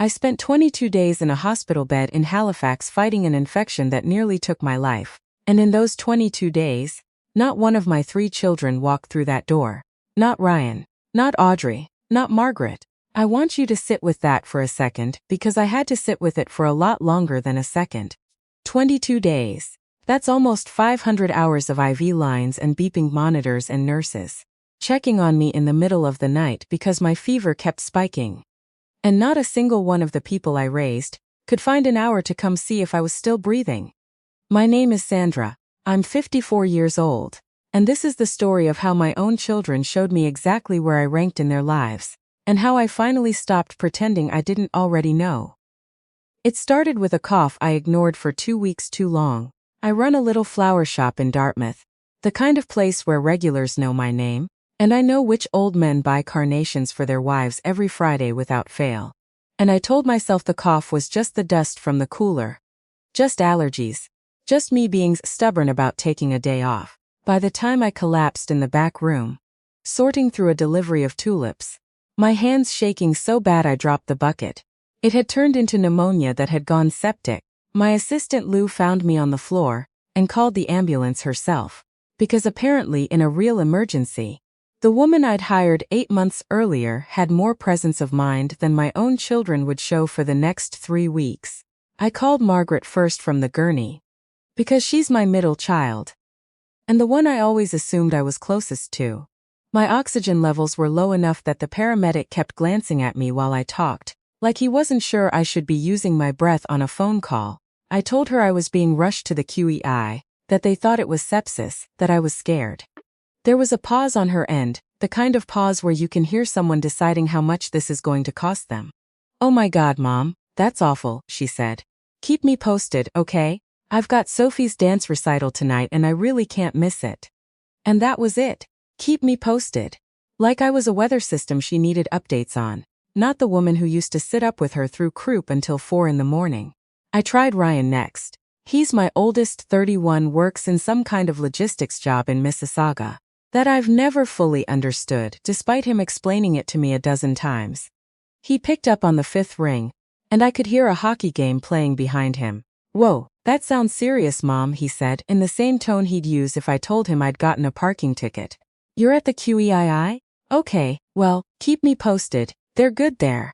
I spent 22 days in a hospital bed in Halifax fighting an infection that nearly took my life. And in those 22 days, not one of my 3 children walked through that door. Not Ryan. Not Audrey. Not Margaret. I want you to sit with that for a second, because I had to sit with it for a lot longer than a second. 22 days. That's almost 500 hours of IV lines and beeping monitors and nurses checking on me in the middle of the night because my fever kept spiking. And not a single one of the people I raised could find an hour to come see if I was still breathing. My name is Sandra. I'm 54 years old. And this is the story of how my own children showed me exactly where I ranked in their lives, and how I finally stopped pretending I didn't already know. It started with a cough I ignored for 2 weeks too long. I run a little flower shop in Dartmouth, the kind of place where regulars know my name, and I know which old men buy carnations for their wives every Friday without fail. And I told myself the cough was just the dust from the cooler. Just allergies. Just me being stubborn about taking a day off. By the time I collapsed in the back room, sorting through a delivery of tulips, my hands shaking so bad I dropped the bucket. It had turned into pneumonia that had gone septic. My assistant Lou found me on the floor and called the ambulance herself. Because apparently in a real emergency, the woman I'd hired 8 months earlier had more presence of mind than my own children would show for the next 3 weeks. I called Margaret first from the gurney, because she's my middle child, and the one I always assumed I was closest to. My oxygen levels were low enough that the paramedic kept glancing at me while I talked, like he wasn't sure I should be using my breath on a phone call. I told her I was being rushed to the QEI, that they thought it was sepsis, that I was scared. There was a pause on her end, the kind of pause where you can hear someone deciding how much this is going to cost them. "Oh my God, Mom, that's awful," she said. "Keep me posted, okay? I've got Sophie's dance recital tonight and I really can't miss it." And that was it. Keep me posted. Like I was a weather system she needed updates on, not the woman who used to sit up with her through croup until 4 in the morning. I tried Ryan next. He's my oldest, 31, works in some kind of logistics job in Mississauga that I've never fully understood, despite him explaining it to me a dozen times. He picked up on the 5th ring, and I could hear a hockey game playing behind him. "Whoa, that sounds serious, Mom," he said, in the same tone he'd use if I told him I'd gotten a parking ticket. "You're at the QEII? Okay, well, keep me posted, they're good there."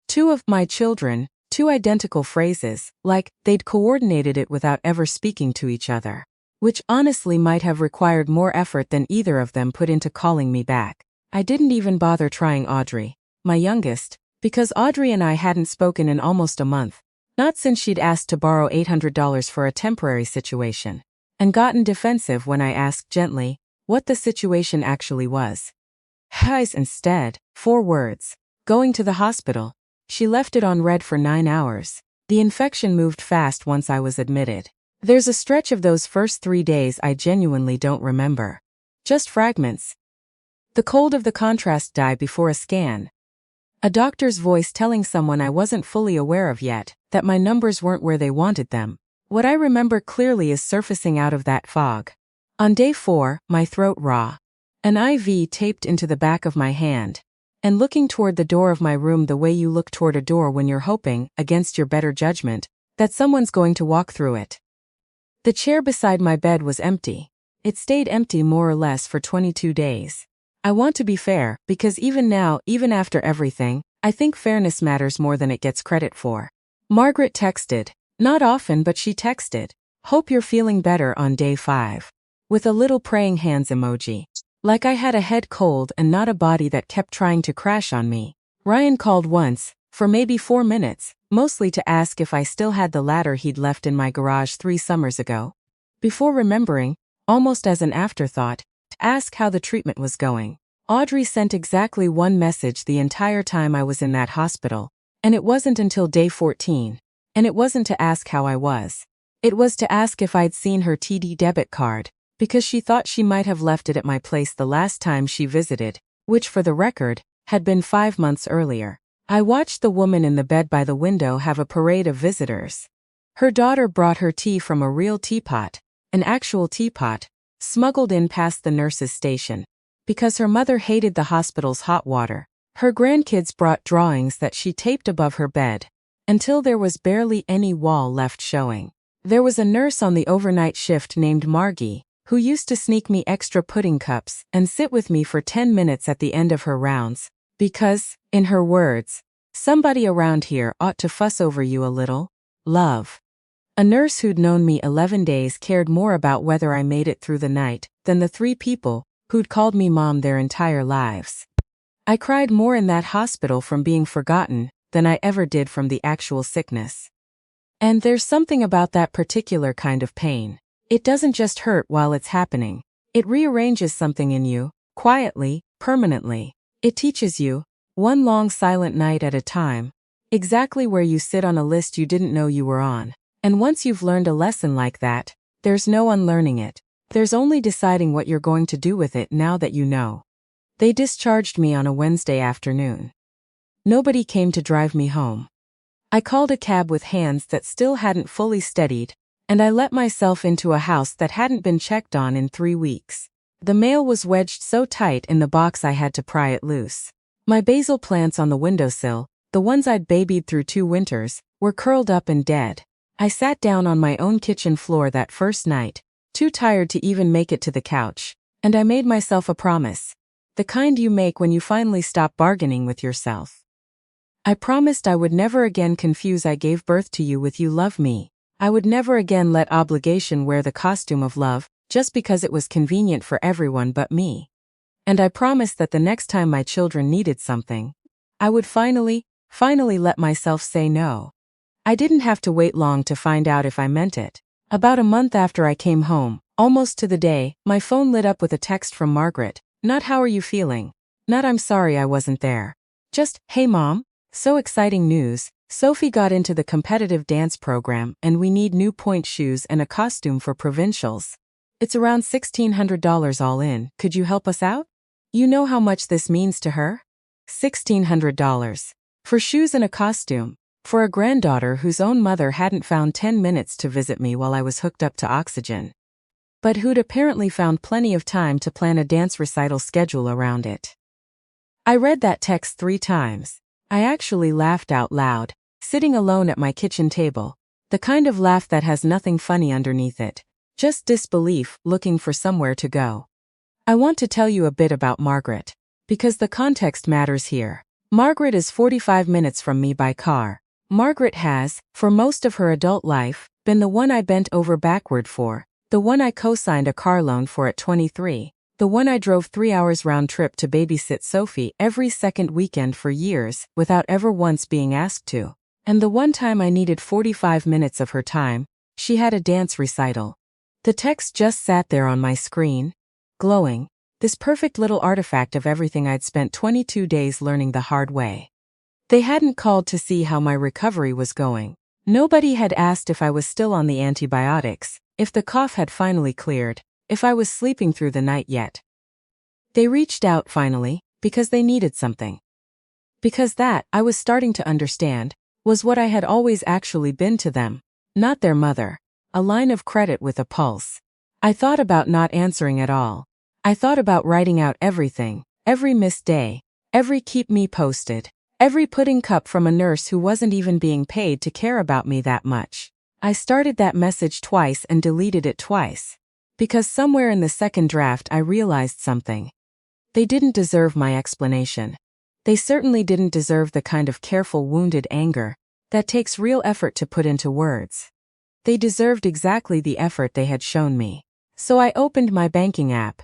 2 of my children, 2 identical phrases, like they'd coordinated it without ever speaking to each other, which honestly might have required more effort than either of them put into calling me back. I didn't even bother trying Audrey, my youngest, because Audrey and I hadn't spoken in almost a month, not since she'd asked to borrow $800 for a temporary situation, and gotten defensive when I asked gently what the situation actually was. Guys, instead, 4 words. Going to the hospital. She left it on red for 9 hours. The infection moved fast once I was admitted. There's a stretch of those first 3 days I genuinely don't remember. Just fragments. The cold of the contrast dye before a scan. A doctor's voice telling someone I wasn't fully aware of yet, that my numbers weren't where they wanted them. What I remember clearly is surfacing out of that fog. On day 4, my throat raw. An IV taped into the back of my hand. And looking toward the door of my room the way you look toward a door when you're hoping, against your better judgment, that someone's going to walk through it. The chair beside my bed was empty. It stayed empty more or less for 22 days. I want to be fair, because even now, even after everything, I think fairness matters more than it gets credit for. Margaret texted. Not often, but she texted. "Hope you're feeling better" on day 5. With a little praying hands emoji. Like I had a head cold and not a body that kept trying to crash on me. Ryan called once, for maybe 4 minutes, mostly to ask if I still had the ladder he'd left in my garage 3 summers ago. Before remembering, almost as an afterthought, to ask how the treatment was going. Audrey sent exactly 1 message the entire time I was in that hospital, and it wasn't until day 14. And it wasn't to ask how I was. It was to ask if I'd seen her TD debit card, because she thought she might have left it at my place the last time she visited, which for the record, had been 5 months earlier. I watched the woman in the bed by the window have a parade of visitors. Her daughter brought her tea from a real teapot, an actual teapot, smuggled in past the nurse's station. Because her mother hated the hospital's hot water, Her grandkids brought drawings that she taped above her bed, until there was barely any wall left showing. There was a nurse on the overnight shift named Margie, who used to sneak me extra pudding cups and sit with me for 10 minutes at the end of her rounds, because, in her words, somebody around here ought to fuss over you a little. Love. A nurse who'd known me 11 days cared more about whether I made it through the night than the 3 people who'd called me mom their entire lives. I cried more in that hospital from being forgotten than I ever did from the actual sickness. And there's something about that particular kind of pain. It doesn't just hurt while it's happening. It rearranges something in you, quietly, permanently. It teaches you, one long silent night at a time, exactly where you sit on a list you didn't know you were on. And once you've learned a lesson like that, there's no unlearning it. There's only deciding what you're going to do with it now that you know. They discharged me on a Wednesday afternoon. Nobody came to drive me home. I called a cab with hands that still hadn't fully steadied, and I let myself into a house that hadn't been checked on in 3 weeks. The mail was wedged so tight in the box I had to pry it loose. My basil plants on the windowsill, the ones I'd babied through 2 winters, were curled up and dead. I sat down on my own kitchen floor that first night, too tired to even make it to the couch, and I made myself a promise. The kind you make when you finally stop bargaining with yourself. I promised I would never again confuse I gave birth to you with you love me. I would never again let obligation wear the costume of love, just because it was convenient for everyone but me. And I promised that the next time my children needed something, I would finally let myself say no. I didn't have to wait long to find out if I meant it. About a month after I came home, almost to the day, my phone lit up with a text from Margaret. Not how are you feeling? Not I'm sorry I wasn't there. Just, hey mom. So exciting news, Sophie got into the competitive dance program and we need new pointe shoes and a costume for provincials. It's around $1,600 all in, could you help us out? You know how much this means to her? $1,600. For shoes and a costume. For a granddaughter whose own mother hadn't found 10 minutes to visit me while I was hooked up to oxygen. But who'd apparently found plenty of time to plan a dance recital schedule around it. I read that text 3 times. I actually laughed out loud, sitting alone at my kitchen table, the kind of laugh that has nothing funny underneath it, just disbelief looking for somewhere to go. I want to tell you a bit about Margaret, because the context matters here. Margaret is 45 minutes from me by car. Margaret has, for most of her adult life, been the one I bent over backward for, the one I co-signed a car loan for at 23. The one I drove 3 hours round trip to babysit Sophie every second weekend for years without ever once being asked to. And the one time I needed 45 minutes of her time, she had a dance recital. The text just sat there on my screen, glowing, this perfect little artifact of everything I'd spent 22 days learning the hard way. They hadn't called to see how my recovery was going. Nobody had asked if I was still on the antibiotics, if the cough had finally cleared, if I was sleeping through the night yet. They reached out finally, because they needed something. Because that, I was starting to understand, was what I had always actually been to them, not their mother, a line of credit with a pulse. I thought about not answering at all. I thought about writing out everything, every missed day, every keep me posted, every pudding cup from a nurse who wasn't even being paid to care about me that much. I started that message twice and deleted it twice. Because somewhere in the second draft I realized something. They didn't deserve my explanation. They certainly didn't deserve the kind of careful wounded anger that takes real effort to put into words. They deserved exactly the effort they had shown me. So I opened my banking app.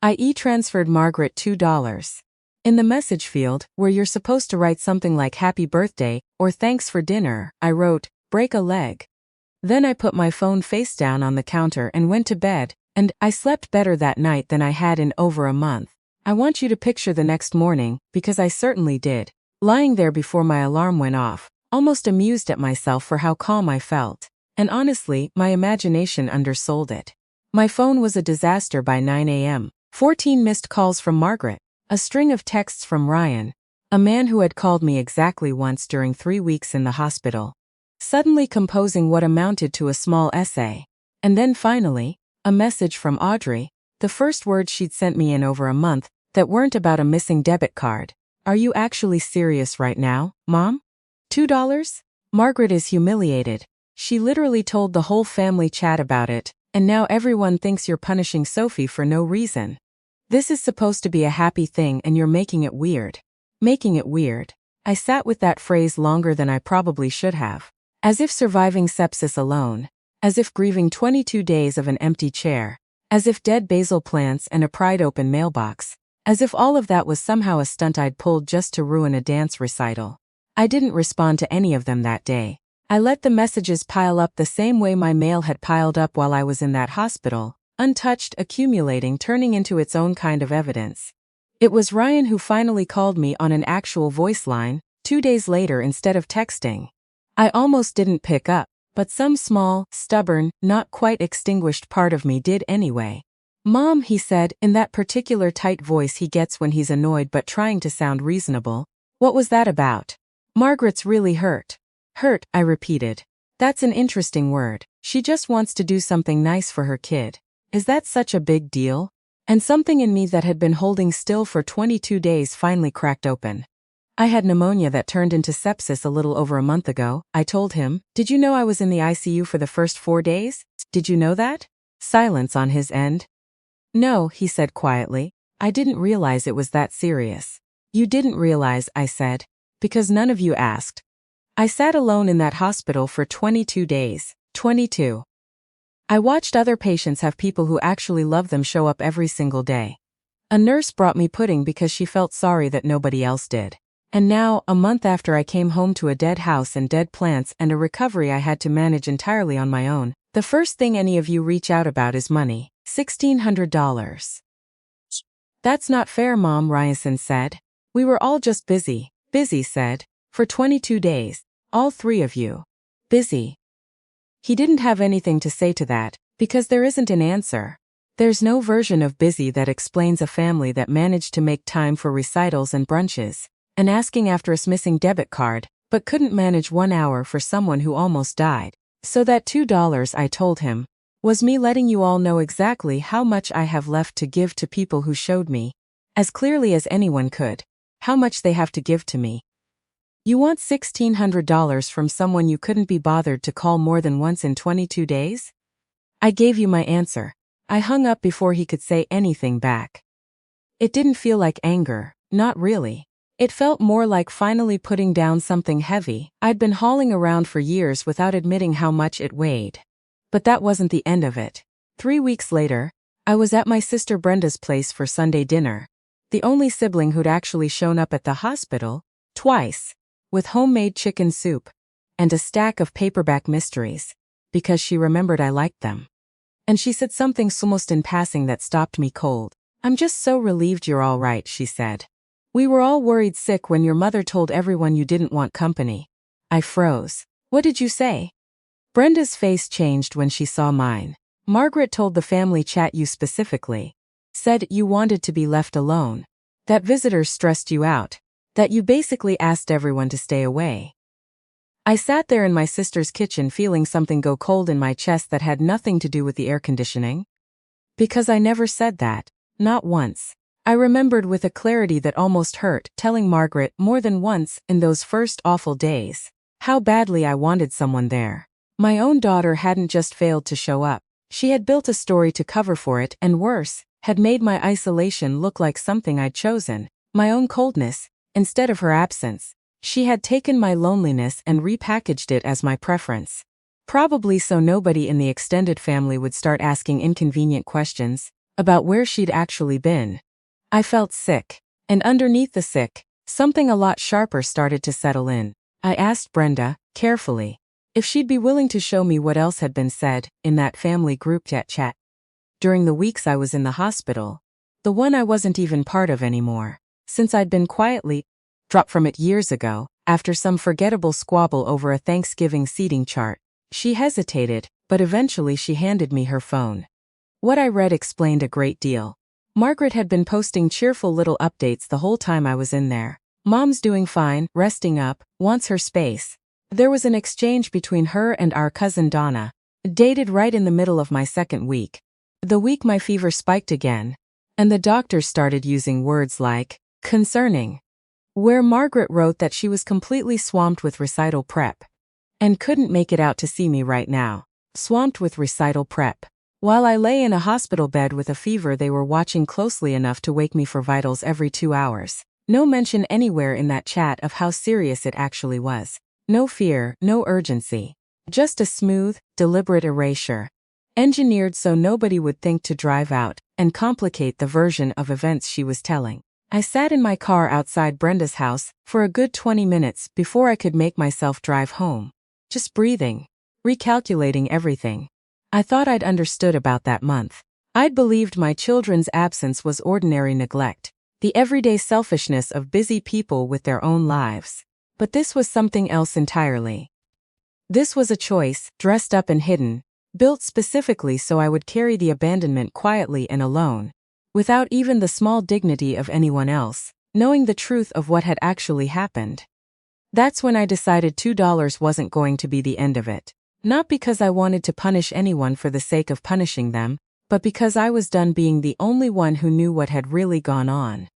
I e-transferred Margaret $2. In the message field, where you're supposed to write something like happy birthday or thanks for dinner, I wrote, break a leg. Then I put my phone face down on the counter and went to bed, and I slept better that night than I had in over a month. I want you to picture the next morning, because I certainly did, lying there before my alarm went off, almost amused at myself for how calm I felt. And honestly, my imagination undersold it. My phone was a disaster by 9 a.m. 14 missed calls from Margaret, a string of texts from Ryan, a man who had called me exactly once during 3 weeks in the hospital. Suddenly composing what amounted to a small essay. And then finally, a message from Audrey, the first words she'd sent me in over a month, that weren't about a missing debit card. Are you actually serious right now, Mom? $2? Margaret is humiliated. She literally told the whole family chat about it, and now everyone thinks you're punishing Sophie for no reason. This is supposed to be a happy thing and you're making it weird. Making it weird. I sat with that phrase longer than I probably should have. As if surviving sepsis alone. As if grieving 22 days of an empty chair. As if dead basil plants and a pried open mailbox. As if all of that was somehow a stunt I'd pulled just to ruin a dance recital. I didn't respond to any of them that day. I let the messages pile up the same way my mail had piled up while I was in that hospital, untouched, accumulating, turning into its own kind of evidence. It was Ryan who finally called me on an actual voice line, 2 days later instead of texting. I almost didn't pick up, but some small, stubborn, not quite extinguished part of me did anyway. Mom, he said, in that particular tight voice he gets when he's annoyed but trying to sound reasonable. What was that about? Margaret's really hurt. Hurt, I repeated. That's an interesting word. She just wants to do something nice for her kid. Is that such a big deal? And something in me that had been holding still for 22 days finally cracked open. I had pneumonia that turned into sepsis a little over a month ago, I told him. Did you know I was in the ICU for the first 4 days? Did you know that? Silence on his end. No, he said quietly. I didn't realize it was that serious. You didn't realize, I said. Because none of you asked. I sat alone in that hospital for 22 days. 22. I watched other patients have people who actually love them show up every single day. A nurse brought me pudding because she felt sorry that nobody else did. And now, a month after I came home to a dead house and dead plants and a recovery I had to manage entirely on my own, the first thing any of you reach out about is money. $1,600. That's not fair, Mom, Ryerson said. We were all just busy. Busy, said. For 22 days. All 3 of you. Busy. He didn't have anything to say to that, because there isn't an answer. There's no version of busy that explains a family that managed to make time for recitals and brunches, and asking after a missing debit card, but couldn't manage 1 hour for someone who almost died. So that $2, I told him, was me letting you all know exactly how much I have left to give to people who showed me, as clearly as anyone could, how much they have to give to me. You want $1,600 from someone you couldn't be bothered to call more than once in 22 days? I gave you my answer. I hung up before he could say anything back. It didn't feel like anger, not really. It felt more like finally putting down something heavy I'd been hauling around for years without admitting how much it weighed. But that wasn't the end of it. 3 weeks later, I was at my sister Brenda's place for Sunday dinner, the only sibling who'd actually shown up at the hospital, twice, with homemade chicken soup, and a stack of paperback mysteries, because she remembered I liked them. And she said something almost in passing that stopped me cold. I'm just so relieved you're all right, she said. We were all worried sick when your mother told everyone you didn't want company. I froze. What did you say? Brenda's face changed when she saw mine. Margaret told the family chat you specifically. Said you wanted to be left alone. That visitors stressed you out. That you basically asked everyone to stay away. I sat there in my sister's kitchen feeling something go cold in my chest that had nothing to do with the air conditioning. Because I never said that. Not once. I remembered with a clarity that almost hurt, telling Margaret more than once in those first awful days how badly I wanted someone there. My own daughter hadn't just failed to show up. She had built a story to cover for it and worse, had made my isolation look like something I'd chosen, my own coldness, instead of her absence. She had taken my loneliness and repackaged it as my preference. Probably so nobody in the extended family would start asking inconvenient questions about where she'd actually been. I felt sick, and underneath the sick, something a lot sharper started to settle in. I asked Brenda, carefully, if she'd be willing to show me what else had been said in that family group chat. During the weeks I was in the hospital, the one I wasn't even part of anymore, since I'd been quietly dropped from it years ago, after some forgettable squabble over a Thanksgiving seating chart. She hesitated, but eventually she handed me her phone. What I read explained a great deal. Margaret had been posting cheerful little updates the whole time I was in there. Mom's doing fine, resting up, wants her space. There was an exchange between her and our cousin Donna, dated right in the middle of my second week. The week my fever spiked again, and the doctors started using words like concerning. where Margaret wrote that she was completely swamped with recital prep and couldn't make it out to see me right now. Swamped with recital prep. While I lay in a hospital bed with a fever, they were watching closely enough to wake me for vitals every 2 hours. No mention anywhere in that chat of how serious it actually was. No fear, no urgency. Just a smooth, deliberate erasure. Engineered so nobody would think to drive out and complicate the version of events she was telling. I sat in my car outside Brenda's house for a good 20 minutes before I could make myself drive home. Just breathing. Recalculating everything. I thought I'd understood about that month. I'd believed my children's absence was ordinary neglect, the everyday selfishness of busy people with their own lives. But this was something else entirely. This was a choice, dressed up and hidden, built specifically so I would carry the abandonment quietly and alone, without even the small dignity of anyone else, knowing the truth of what had actually happened. That's when I decided $2 wasn't going to be the end of it. Not because I wanted to punish anyone for the sake of punishing them, but because I was done being the only one who knew what had really gone on.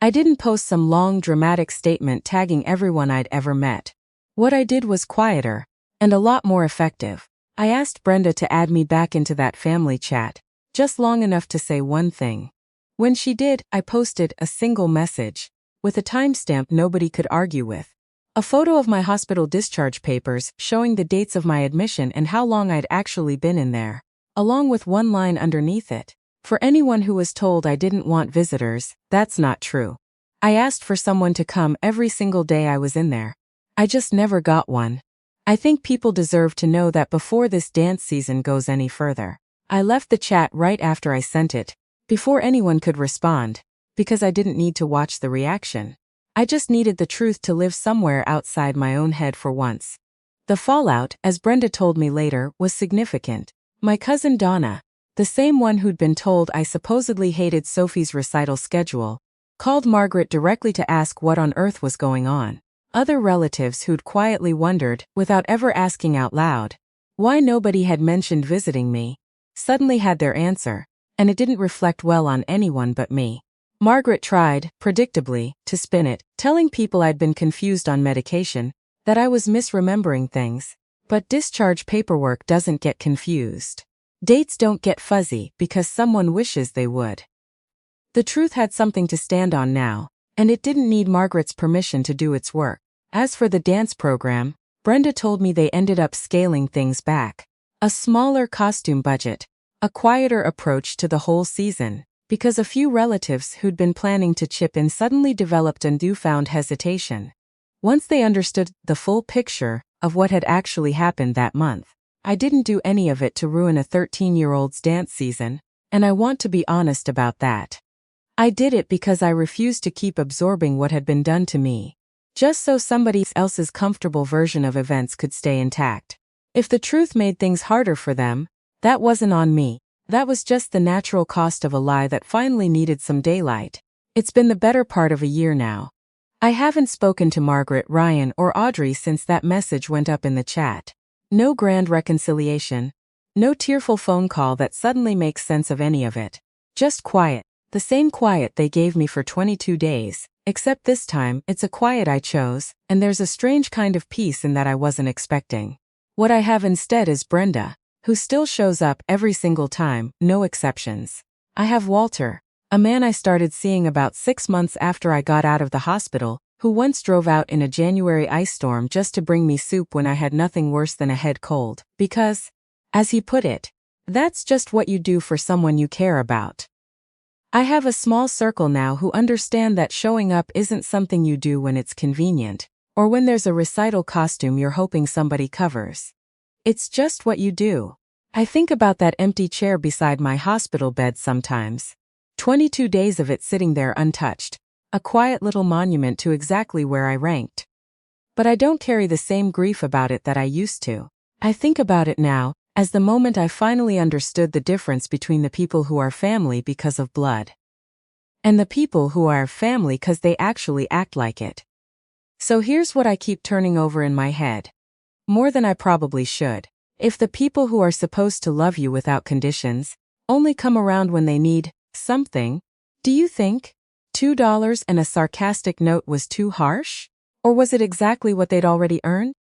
I didn't post some long, dramatic statement tagging everyone I'd ever met. What I did was quieter, and a lot more effective. I asked Brenda to add me back into that family chat, just long enough to say one thing. When she did, I posted a single message, with a timestamp nobody could argue with. A photo of my hospital discharge papers showing the dates of my admission and how long I'd actually been in there, along with one line underneath it. For anyone who was told I didn't want visitors, that's not true. I asked for someone to come every single day I was in there. I just never got one. I think people deserve to know that before this dance season goes any further. I left the chat right after I sent it, before anyone could respond, because I didn't need to watch the reaction. I just needed the truth to live somewhere outside my own head for once. The fallout, as Brenda told me later, was significant. My cousin Donna, the same one who'd been told I supposedly hated Sophie's recital schedule, called Margaret directly to ask what on earth was going on. Other relatives who'd quietly wondered, without ever asking out loud, why nobody had mentioned visiting me, suddenly had their answer, and it didn't reflect well on anyone but me. Margaret tried, predictably, to spin it, telling people I'd been confused on medication, that I was misremembering things. But discharge paperwork doesn't get confused. Dates don't get fuzzy because someone wishes they would. The truth had something to stand on now, and it didn't need Margaret's permission to do its work. As for the dance program, Brenda told me they ended up scaling things back. A smaller costume budget, a quieter approach to the whole season, because a few relatives who'd been planning to chip in suddenly developed a newfound hesitation. Once they understood the full picture of what had actually happened that month, I didn't do any of it to ruin a 13-year-old's dance season, and I want to be honest about that. I did it because I refused to keep absorbing what had been done to me, just so somebody else's comfortable version of events could stay intact. If the truth made things harder for them, that wasn't on me. That was just the natural cost of a lie that finally needed some daylight. It's been the better part of a year now. I haven't spoken to Margaret, Ryan, or Audrey since that message went up in the chat. No grand reconciliation. No tearful phone call that suddenly makes sense of any of it. Just quiet. The same quiet they gave me for 22 days, except this time it's a quiet I chose, and there's a strange kind of peace in that I wasn't expecting. What I have instead is Brenda, who still shows up every single time, no exceptions. I have Walter, a man I started seeing about 6 months after I got out of the hospital, who once drove out in a January ice storm just to bring me soup when I had nothing worse than a head cold, because, as he put it, that's just what you do for someone you care about. I have a small circle now who understand that showing up isn't something you do when it's convenient, or when there's a recital costume you're hoping somebody covers. It's just what you do. I think about that empty chair beside my hospital bed sometimes. 22 days of it sitting there untouched, a quiet little monument to exactly where I ranked. But I don't carry the same grief about it that I used to. I think about it now, as the moment I finally understood the difference between the people who are family because of blood, and the people who are family because they actually act like it. So here's what I keep turning over in my head. More than I probably should. If the people who are supposed to love you without conditions only come around when they need something, do you think $2 and a sarcastic note was too harsh? Or was it exactly what they'd already earned?